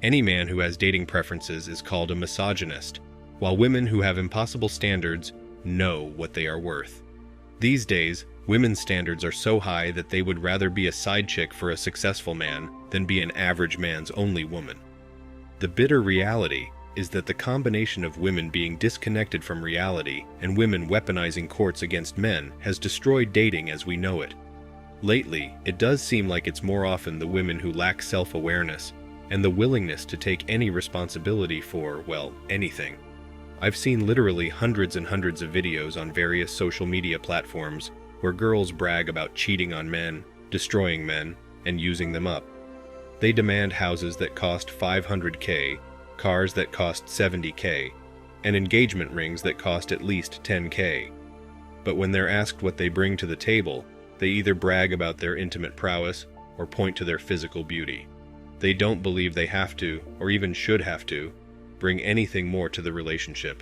Any man who has dating preferences is called a misogynist, while women who have impossible standards know what they are worth. These days, women's standards are so high that they would rather be a side chick for a successful man than be an average man's only woman. The bitter reality is that the combination of women being disconnected from reality and women weaponizing courts against men has destroyed dating as we know it. Lately, it does seem like it's more often the women who lack self-awareness and the willingness to take any responsibility for, well, anything. I've seen literally hundreds and hundreds of videos on various social media platforms where girls brag about cheating on men, destroying men, and using them up. They demand houses that cost $500K, cars that cost $70K, and engagement rings that cost at least $10K. But when they're asked what they bring to the table, they either brag about their intimate prowess or point to their physical beauty. They don't believe they have to, or even should have to, bring anything more to the relationship.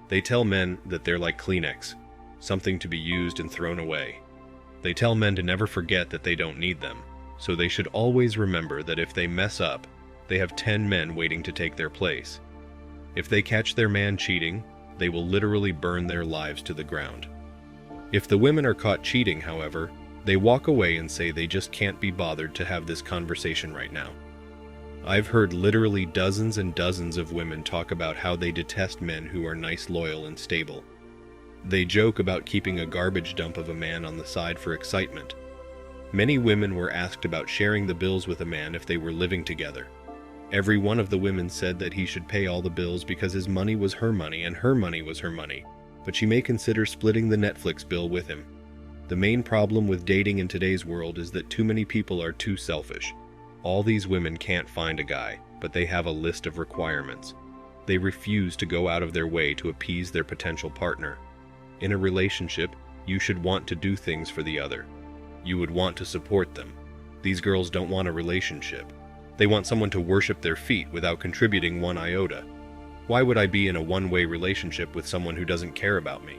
They tell men that they're like Kleenex, something to be used and thrown away. They tell men to never forget that they don't need them, so they should always remember that if they mess up, they have 10 men waiting to take their place. If they catch their man cheating, they will literally burn their lives to the ground. If the women are caught cheating, however, they walk away and say they just can't be bothered to have this conversation right now. I've heard literally dozens and dozens of women talk about how they detest men who are nice, loyal, and stable. They joke about keeping a garbage dump of a man on the side for excitement. Many women were asked about sharing the bills with a man if they were living together. Every one of the women said that he should pay all the bills because his money was her money and her money was her money, but she may consider splitting the Netflix bill with him. The main problem with dating in today's world is that too many people are too selfish. All these women can't find a guy, but they have a list of requirements. They refuse to go out of their way to appease their potential partner. In a relationship, you should want to do things for the other. You would want to support them. These girls don't want a relationship. They want someone to worship their feet without contributing one iota. Why would I be in a one-way relationship with someone who doesn't care about me?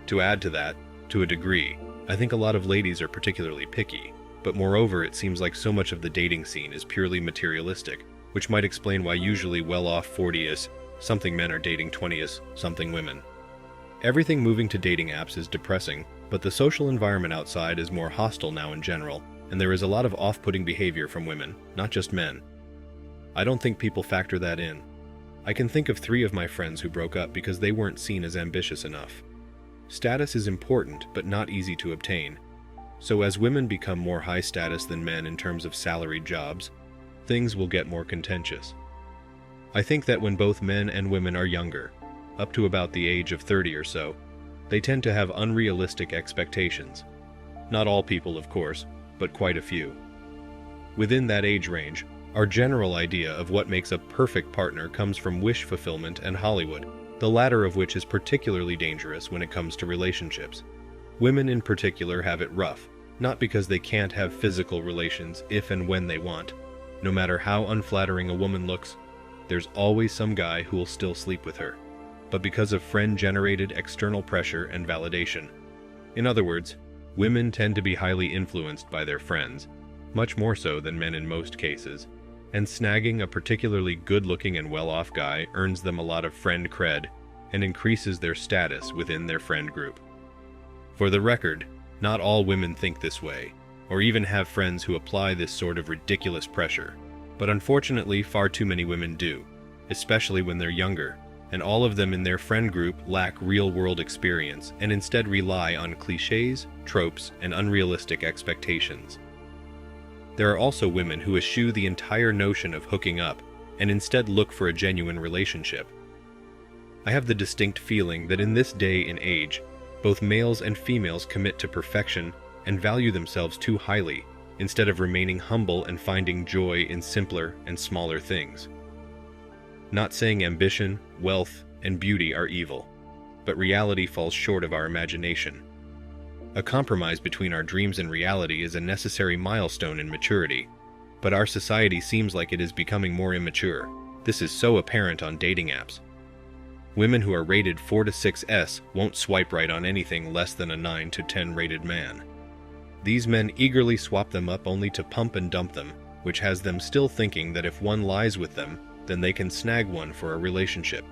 To add to that, to a degree, I think a lot of ladies are particularly picky, but moreover it seems like so much of the dating scene is purely materialistic, which might explain why usually well-off 40-something men are dating 20-something women. Everything moving to dating apps is depressing, but the social environment outside is more hostile now in general, and there is a lot of off-putting behavior from women, not just men. I don't think people factor that in. I can think of 3 of my friends who broke up because they weren't seen as ambitious enough. Status is important, but not easy to obtain. So as women become more high status than men in terms of salaried jobs, things will get more contentious. I think that when both men and women are younger, up to about the age of 30 or so, they tend to have unrealistic expectations. Not all people, of course, but quite a few. Within that age range, our general idea of what makes a perfect partner comes from wish fulfillment and Hollywood, the latter of which is particularly dangerous when it comes to relationships. Women in particular have it rough, not because they can't have physical relations if and when they want. No matter how unflattering a woman looks, there's always some guy who will still sleep with her, but because of friend-generated external pressure and validation. In other words, women tend to be highly influenced by their friends, much more so than men in most cases, and snagging a particularly good-looking and well-off guy earns them a lot of friend cred and increases their status within their friend group. For the record, not all women think this way, or even have friends who apply this sort of ridiculous pressure, but unfortunately far too many women do, especially when they're younger, and all of them in their friend group lack real-world experience and instead rely on cliches, tropes, and unrealistic expectations. There are also women who eschew the entire notion of hooking up and instead look for a genuine relationship. I have the distinct feeling that in this day and age, both males and females commit to perfection and value themselves too highly instead of remaining humble and finding joy in simpler and smaller things. Not saying ambition, wealth, and beauty are evil, but reality falls short of our imagination. A compromise between our dreams and reality is a necessary milestone in maturity, but our society seems like it is becoming more immature. This is so apparent on dating apps. Women who are rated 4 to 6S won't swipe right on anything less than a 9 to 10 rated man. These men eagerly swap them up only to pump and dump them, which has them still thinking that if one lies with them, then they can snag one for a relationship.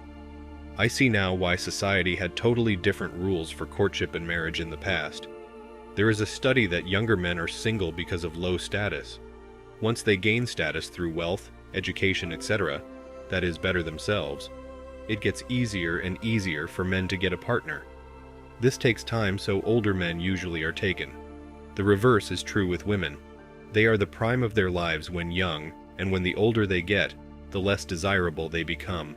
I see now why society had totally different rules for courtship and marriage in the past. There is a study that younger men are single because of low status. Once they gain status through wealth, education, etc., that is, better themselves, it gets easier and easier for men to get a partner. This takes time, so older men usually are taken. The reverse is true with women. They are the prime of their lives when young, and when the older they get, the less desirable they become.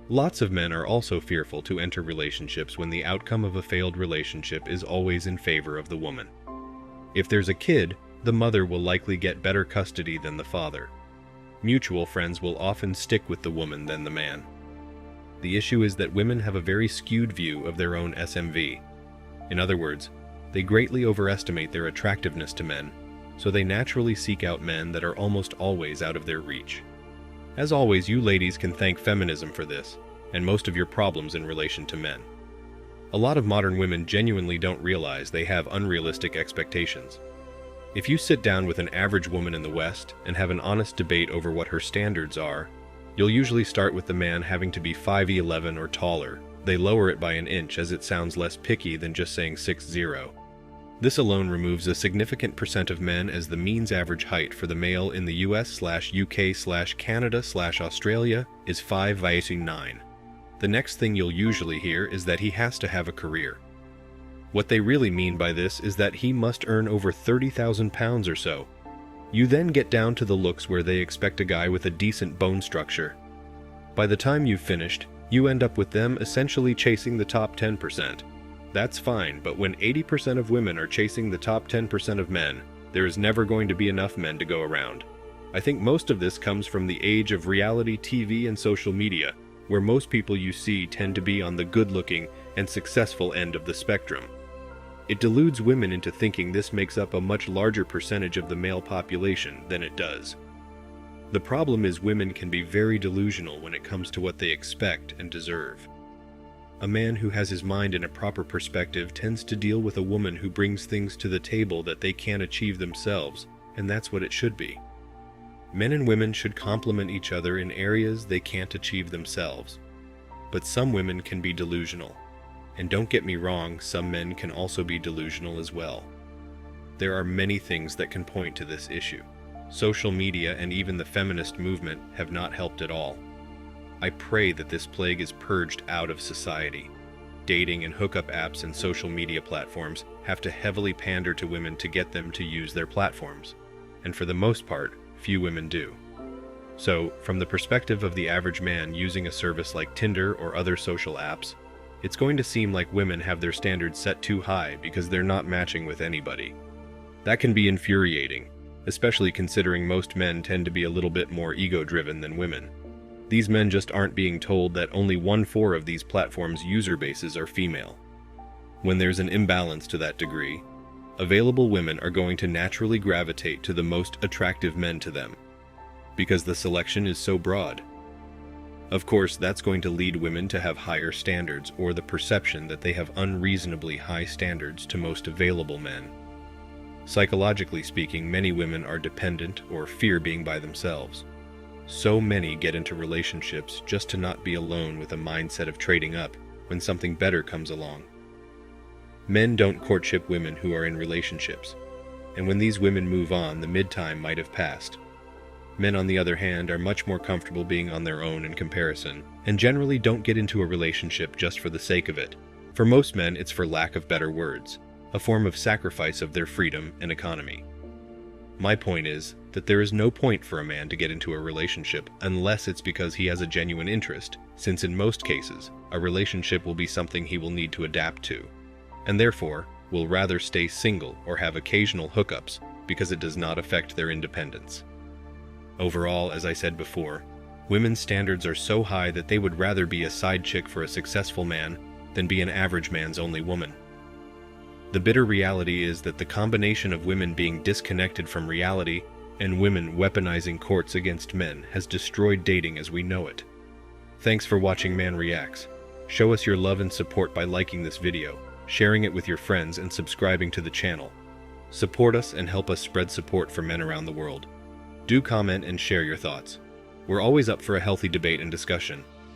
Lots of men are also fearful to enter relationships when the outcome of a failed relationship is always in favor of the woman. If there's a kid, the mother will likely get better custody than the father. Mutual friends will often stick with the woman than the man. The issue is that women have a very skewed view of their own SMV. In other words, they greatly overestimate their attractiveness to men, so they naturally seek out men that are almost always out of their reach. As always, you ladies can thank feminism for this, and most of your problems in relation to men. A lot of modern women genuinely don't realize they have unrealistic expectations. If you sit down with an average woman in the West and have an honest debate over what her standards are, you'll usually start with the man having to be 5'11" or taller. They lower it by an inch as it sounds less picky than just saying 6'0". This alone removes a significant percent of men, as the means average height for the male in the US/UK/Canada/Australia is 5'9". The next thing you'll usually hear is that he has to have a career. What they really mean by this is that he must earn over £30,000 or so. You then get down to the looks, where they expect a guy with a decent bone structure. By the time you've finished, you end up with them essentially chasing the top 10%. That's fine, but when 80% of women are chasing the top 10% of men, there is never going to be enough men to go around. I think most of this comes from the age of reality TV and social media, where most people you see tend to be on the good-looking and successful end of the spectrum. It deludes women into thinking this makes up a much larger percentage of the male population than it does. The problem is women can be very delusional when it comes to what they expect and deserve. A man who has his mind in a proper perspective tends to deal with a woman who brings things to the table that they can't achieve themselves, and that's what it should be. Men and women should complement each other in areas they can't achieve themselves. But some women can be delusional. And don't get me wrong, some men can also be delusional as well. There are many things that can point to this issue. Social media and even the feminist movement have not helped at all. I pray that this plague is purged out of society. Dating and hookup apps and social media platforms have to heavily pander to women to get them to use their platforms. And for the most part, few women do. So, from the perspective of the average man using a service like Tinder or other social apps, it's going to seem like women have their standards set too high because they're not matching with anybody. That can be infuriating, especially considering most men tend to be a little bit more ego-driven than women. These men just aren't being told that only 1/4 of these platforms' user bases are female. When there's an imbalance to that degree, available women are going to naturally gravitate to the most attractive men to them, because the selection is so broad. Of course, that's going to lead women to have higher standards, or the perception that they have unreasonably high standards to most available men. Psychologically speaking, many women are dependent or fear being by themselves. So many get into relationships just to not be alone, with a mindset of trading up when something better comes along. Men don't courtship women who are in relationships, and when these women move on, the mid-time might have passed. Men, on the other hand, are much more comfortable being on their own in comparison, and generally don't get into a relationship just for the sake of it. For most men, it's for lack of better words, a form of sacrifice of their freedom and economy. My point is that there is no point for a man to get into a relationship unless it's because he has a genuine interest, since in most cases, a relationship will be something he will need to adapt to, and therefore will rather stay single or have occasional hookups because it does not affect their independence. Overall, as I said before, women's standards are so high that they would rather be a side chick for a successful man than be an average man's only woman. The bitter reality is that the combination of women being disconnected from reality and women weaponizing courts against men has destroyed dating as we know it. Thanks for watching Man Reacts. Show us your love and support by liking this video, sharing it with your friends, and subscribing to the channel. Support us and help us spread support for men around the world. Do comment and share your thoughts. We're always up for a healthy debate and discussion.